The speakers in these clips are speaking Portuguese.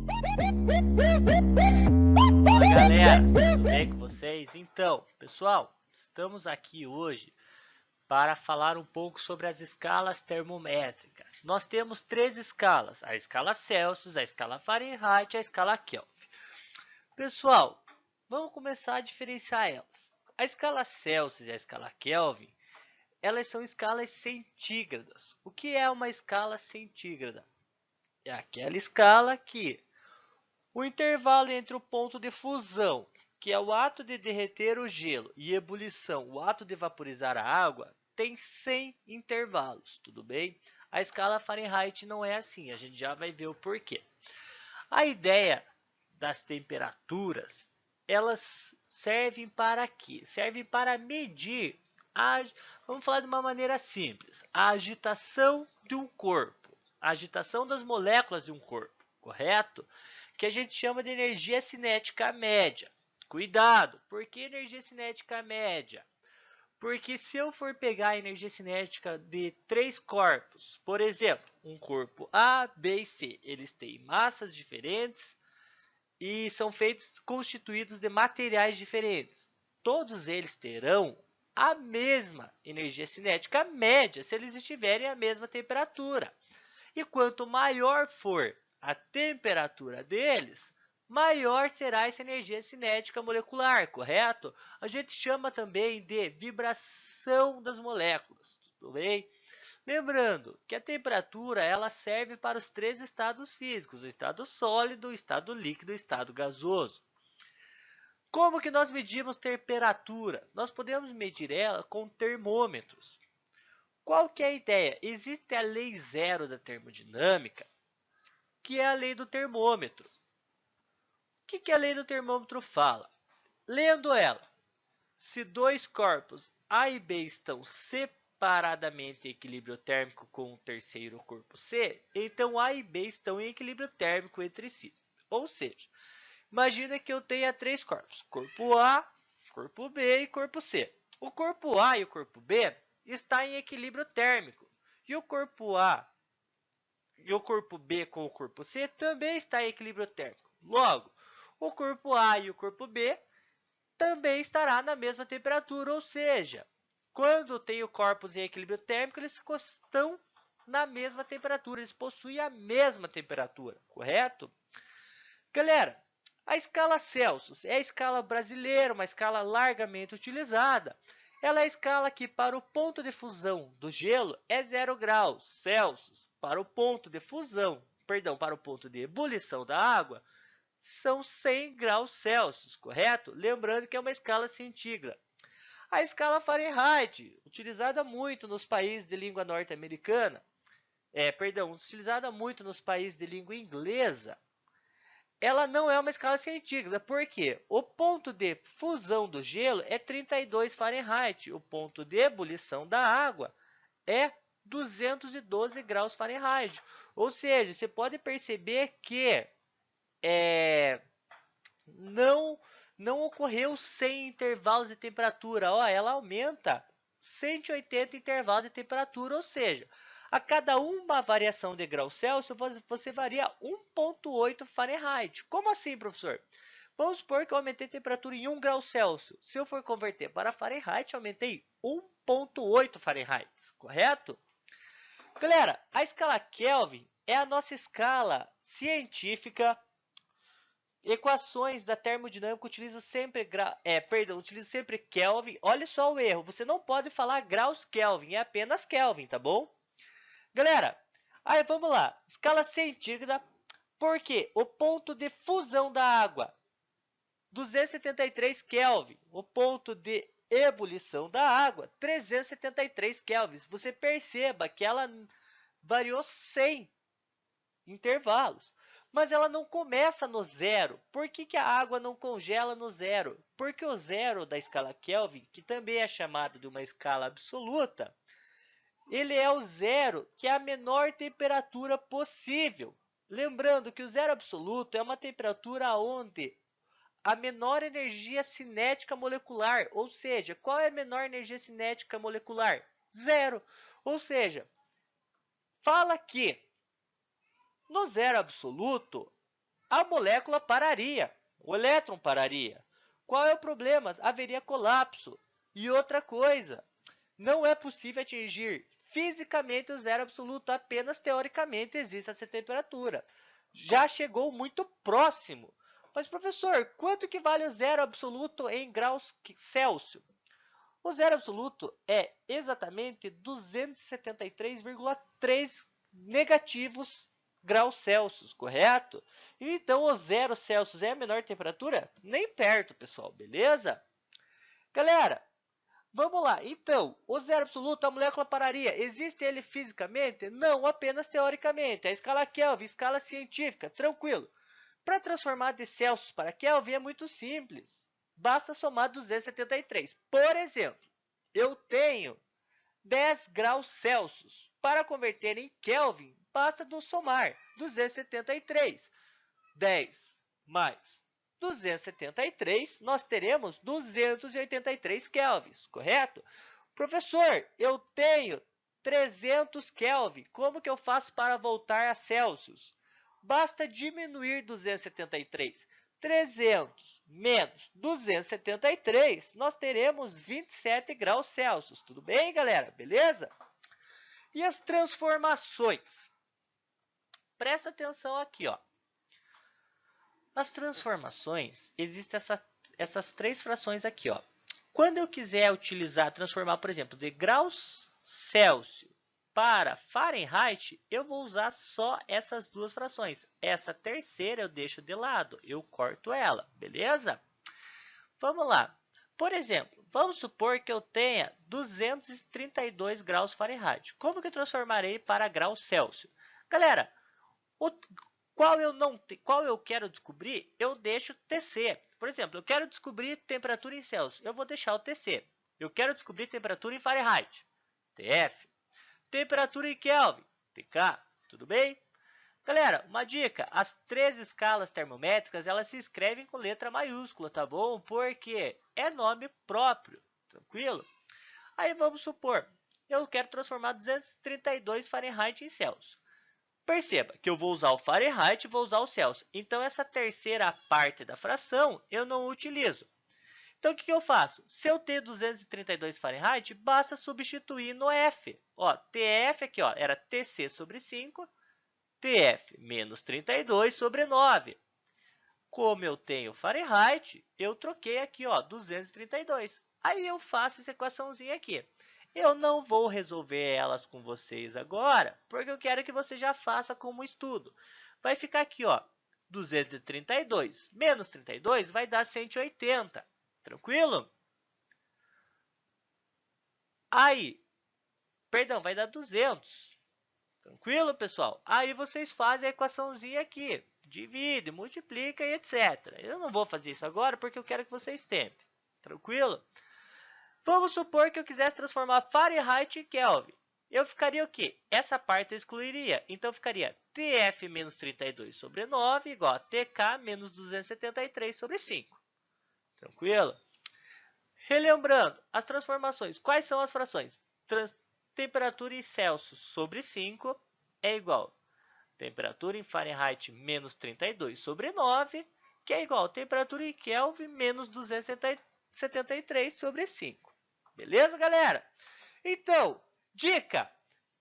Fala galera, tudo bem com vocês? Então, pessoal, estamos aqui hoje para falar um pouco sobre as escalas termométricas. Nós temos três escalas: a escala Celsius, a escala Fahrenheit e a escala Kelvin. Pessoal, vamos começar a diferenciar elas. A escala Celsius e a escala Kelvin, elas são escalas centígradas. O que é uma escala centígrada? É aquela escala que o intervalo entre o ponto de fusão, que é o ato de derreter o gelo, e ebulição, o ato de vaporizar a água, tem 100 intervalos, tudo bem? A escala Fahrenheit não é assim, a gente já vai ver o porquê. A ideia das temperaturas, elas servem para quê? Servem para medir, vamos falar de uma maneira simples, a agitação de um corpo, a agitação das moléculas de um corpo, correto? Que a gente chama de energia cinética média. Cuidado, por que energia cinética média? Porque se eu for pegar a energia cinética de três corpos, por exemplo, um corpo A, B e C, eles têm massas diferentes e são constituídos de materiais diferentes. Todos eles terão a mesma energia cinética média se eles estiverem à mesma temperatura. E quanto maior for a temperatura deles, maior será essa energia cinética molecular, correto? A gente chama também de vibração das moléculas, tudo bem? Lembrando que a temperatura ela serve para os três estados físicos: o estado sólido, o estado líquido e o estado gasoso. Como que nós medimos temperatura? Nós podemos medir ela com termômetros. Qual que é a ideia? Existe a lei zero da termodinâmica, que é a lei do termômetro. O que a lei do termômetro fala? Lendo ela, se dois corpos A e B estão separadamente em equilíbrio térmico com o terceiro corpo C, então A e B estão em equilíbrio térmico entre si. Ou seja, imagina que eu tenha três corpos: corpo A, corpo B e corpo C. O corpo A e o corpo B estão em equilíbrio térmico, e o corpo A e o corpo B com o corpo C também está em equilíbrio térmico. Logo, o corpo A e o corpo B também estará na mesma temperatura, ou seja, quando tenho corpos em equilíbrio térmico, eles estão na mesma temperatura, eles possuem a mesma temperatura, correto? Galera, a escala Celsius é a escala brasileira, uma escala largamente utilizada. Ela é a escala que para o ponto de fusão do gelo é 0 graus Celsius. Para o ponto de fusão, perdão, para o ponto de ebulição da água, são 100 graus Celsius, correto? Lembrando que é uma escala centígrada. A escala Fahrenheit, utilizada muito nos países de língua norte-americana, utilizada muito nos países de língua inglesa, ela não é uma escala centígrada, porque o ponto de fusão do gelo é 32 Fahrenheit, o ponto de ebulição da água é 212 graus Fahrenheit. Ou seja, você pode perceber que não, não ocorreu 100 intervalos de temperatura. Ó, ela aumenta 180 intervalos de temperatura, ou seja, a cada uma variação de grau Celsius, você varia 1,8 Fahrenheit. Como assim, professor? Vamos supor que eu aumentei a temperatura em 1 grau Celsius. Se eu for converter para Fahrenheit, eu aumentei 1,8 Fahrenheit, correto? Galera, a escala Kelvin é a nossa escala científica. Equações da termodinâmica utilizam sempre, utilizam sempre Kelvin. Olha só o erro, você não pode falar graus Kelvin, é apenas Kelvin, tá bom? Galera, aí vamos lá, escala centígrada, porque o ponto de fusão da água, 273 Kelvin, o ponto de ebulição da água, 373 Kelvin. Você perceba que ela variou 100 intervalos. Mas ela não começa no zero. Por que a água não congela no zero? Porque o zero da escala Kelvin, que também é chamado de uma escala absoluta, ele é o zero, que é a menor temperatura possível. Lembrando que o zero absoluto é uma temperatura onde a menor energia cinética molecular, ou seja, qual é a menor energia cinética molecular? Zero. Ou seja, fala que no zero absoluto, a molécula pararia, o elétron pararia. Qual é o problema? Haveria colapso. E outra coisa, não é possível atingir fisicamente o zero absoluto, apenas teoricamente existe essa temperatura. Já chegou muito próximo. Mas, professor, quanto que vale o zero absoluto em graus Celsius? O zero absoluto é exatamente 273,3 negativos graus Celsius, correto? Então, o zero Celsius é a menor temperatura? Nem perto, pessoal, beleza? Galera, vamos lá. Então, o zero absoluto, a molécula pararia. Existe ele fisicamente? Não, apenas teoricamente. A escala Kelvin, escala científica, tranquilo. Para transformar de Celsius para Kelvin é muito simples. Basta somar 273. Por exemplo, eu tenho 10 graus Celsius. Para converter em Kelvin, basta somar 273. 10 mais 273, nós teremos 283 kelvins, correto? Professor, eu tenho 300 Kelvin. Como que eu faço para voltar a Celsius? Basta diminuir 273. 300 menos 273, nós teremos 27 graus Celsius. Tudo bem, galera? Beleza? E as transformações? Presta atenção aqui, ó. As transformações, existem essas três frações aqui, ó. Quando eu quiser transformar, por exemplo, de graus Celsius para Fahrenheit, eu vou usar só essas duas frações. Essa terceira eu deixo de lado, eu corto ela, beleza? Vamos lá. Por exemplo, vamos supor que eu tenha 232 graus Fahrenheit. Como que eu transformarei para graus Celsius? Galera, qual eu quero descobrir, eu deixo TC. Por exemplo, eu quero descobrir temperatura em Celsius, eu vou deixar o TC. Eu quero descobrir temperatura em Fahrenheit, TF. Temperatura em Kelvin, TK. Tudo bem? Galera, uma dica, as três escalas termométricas, elas se escrevem com letra maiúscula, tá bom? Porque é nome próprio, tranquilo? Aí vamos supor, eu quero transformar 232 Fahrenheit em Celsius. Perceba que eu vou usar o Fahrenheit e vou usar o Celsius. Então, essa terceira parte da fração eu não utilizo. Então, o que eu faço? Se eu tenho 232 Fahrenheit, basta substituir no F. Ó, TF aqui ó, era TC sobre 5, TF menos 32 sobre 9. Como eu tenho Fahrenheit, eu troquei aqui ó, 232. Aí eu faço essa equaçãozinha aqui. Eu não vou resolver elas com vocês agora, porque eu quero que você já faça como estudo. Vai ficar aqui, ó, 232 menos 32 vai dar 180. Tranquilo? Aí, perdão, vai dar 200. Tranquilo, pessoal? Aí vocês fazem a equaçãozinha aqui. Divide, multiplica e etc. Eu não vou fazer isso agora porque eu quero que vocês tentem. Tranquilo? Vamos supor que eu quisesse transformar Fahrenheit em Kelvin. Eu ficaria o quê? Essa parte eu excluiria. Então, ficaria TF menos 32 sobre 9 igual a TK menos 273 sobre 5. Tranquilo? Relembrando, as transformações. Quais são as frações? Temperatura em Celsius sobre 5 é igual a temperatura em Fahrenheit menos 32 sobre 9, que é igual a temperatura em Kelvin menos 273 sobre 5. Beleza, galera? Então, dica,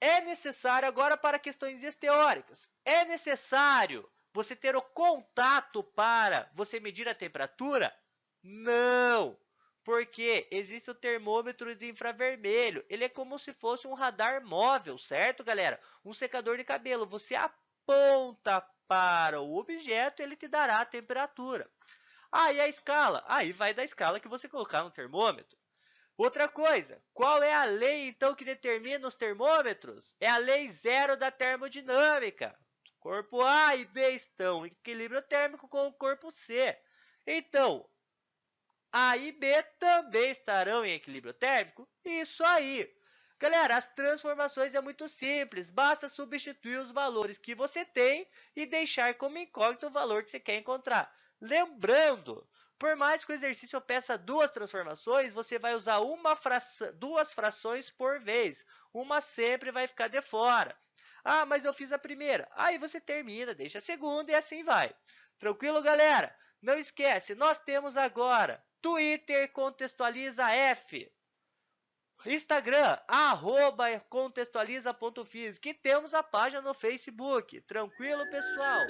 é necessário agora para questões teóricas, é necessário você ter o contato para você medir a temperatura? Não, porque existe o termômetro de infravermelho, ele é como se fosse um radar móvel, certo, galera? Um secador de cabelo, você aponta para o objeto, ele te dará a temperatura. Aí a escala, aí vai da escala que você colocar no termômetro. Outra coisa, qual é a lei, então, que determina os termômetros? É a lei zero da termodinâmica. Corpo A e B estão em equilíbrio térmico com o corpo C. Então, A e B também estarão em equilíbrio térmico? Isso aí. Galera, as transformações é muito simples. Basta substituir os valores que você tem e deixar como incógnito o valor que você quer encontrar. Lembrando, por mais que o exercício peça duas transformações, você vai usar duas frações por vez. Uma sempre vai ficar de fora. Ah, mas eu fiz a primeira. Aí você termina, deixa a segunda e assim vai. Tranquilo, galera? Não esquece, nós temos agora Twitter Contextualiza F, Instagram, @contextualiza.física, e temos a página no Facebook. Tranquilo, pessoal?